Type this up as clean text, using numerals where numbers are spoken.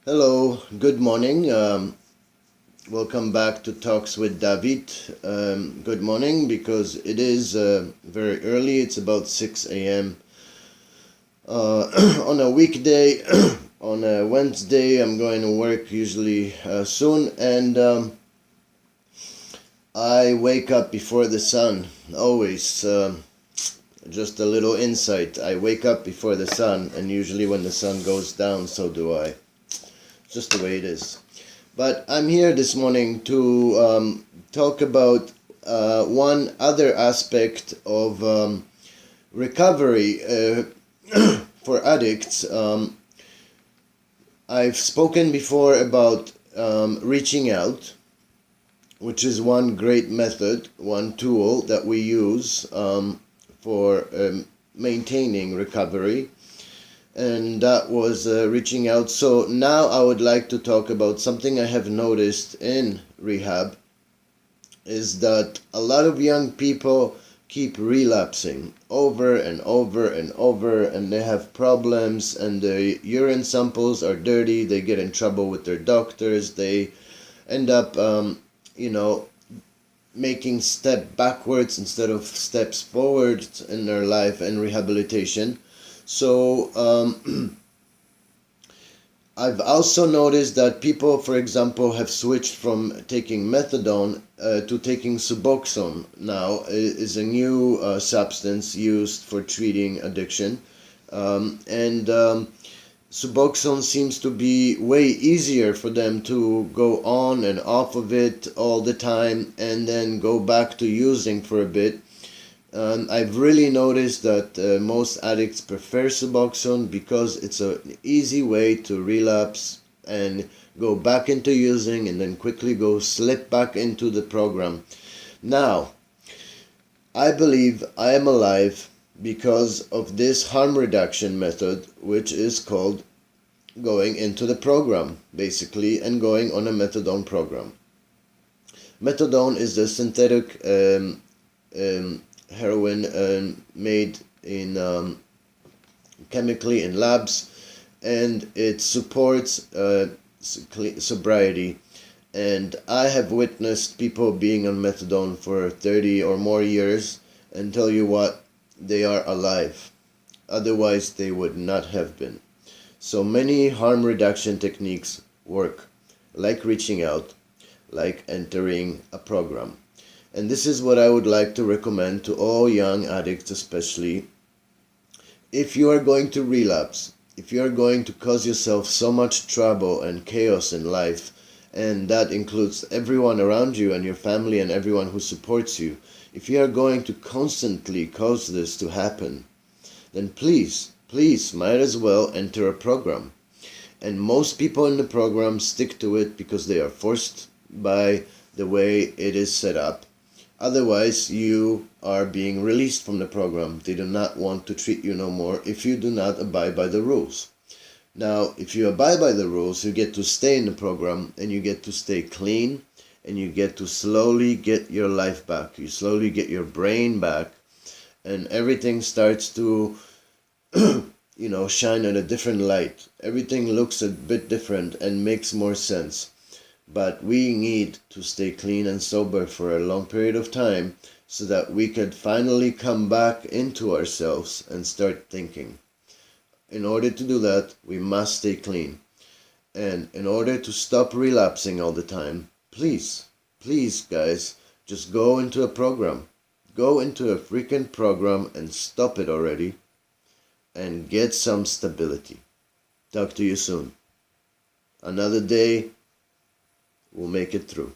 Hello, good morning. Welcome back to Talks with David. Good morning because it is very early. It's about 6 a.m. On a weekday. On a Wednesday, I'm going to work usually soon, and I wake up before the sun. Always. Just a little insight. I wake up before the sun, and usually when the sun goes down, so do I. Just the way it is. But I'm here this morning to talk about one other aspect of recovery for addicts. I've spoken before about reaching out, which is one great method, one tool that we use for maintaining recovery. And that was reaching out. So now I would like to talk about something I have noticed in rehab, is that a lot of young people keep relapsing over and over and over, and they have problems, and the urine samples are dirty, they get in trouble with their doctors, they end up making step backwards instead of steps forward in their life and rehabilitation. So I've also noticed that people, for example, have switched from taking methadone to taking Suboxone. Now is a new substance used for treating addiction, and Suboxone seems to be way easier for them to go on and off of it all the time, and then go back to using for a bit. I've really noticed that most addicts prefer Suboxone because it's an easy way to relapse and go back into using, and then quickly slip back into the program. Now, I believe I am alive because of this harm reduction method, which is called going into the program, basically, and going on a methadone program. Methadone is the synthetic heroin made in chemically in labs, and it supports sobriety. And I have witnessed people being on methadone for 30 or more years, and tell you what, they are alive. Otherwise they would not have been. So many harm reduction techniques work, like reaching out, like entering a program. And this is what I would like to recommend to all young addicts, especially. If you are going to relapse, if you are going to cause yourself so much trouble and chaos in life, and that includes everyone around you and your family and everyone who supports you, if you are going to constantly cause this to happen, then please might as well enter a program. And most people in the program stick to it because they are forced by the way it is set up. Otherwise, you are being released from the program. They do not want to treat you no more if you do not abide by the rules. Now, if you abide by the rules, you get to stay in the program, and you get to stay clean, and you get to slowly get your life back. You slowly get your brain back, and everything starts to shine in a different light. Everything looks a bit different and makes more sense. But we need to stay clean and sober for a long period of time so that we could finally come back into ourselves and start thinking. In order to do that, we must stay clean. And in order to stop relapsing all the time, please guys, just go into a program. Go into a freaking program and stop it already, and get some stability. Talk to you soon. Another day, we'll make it through.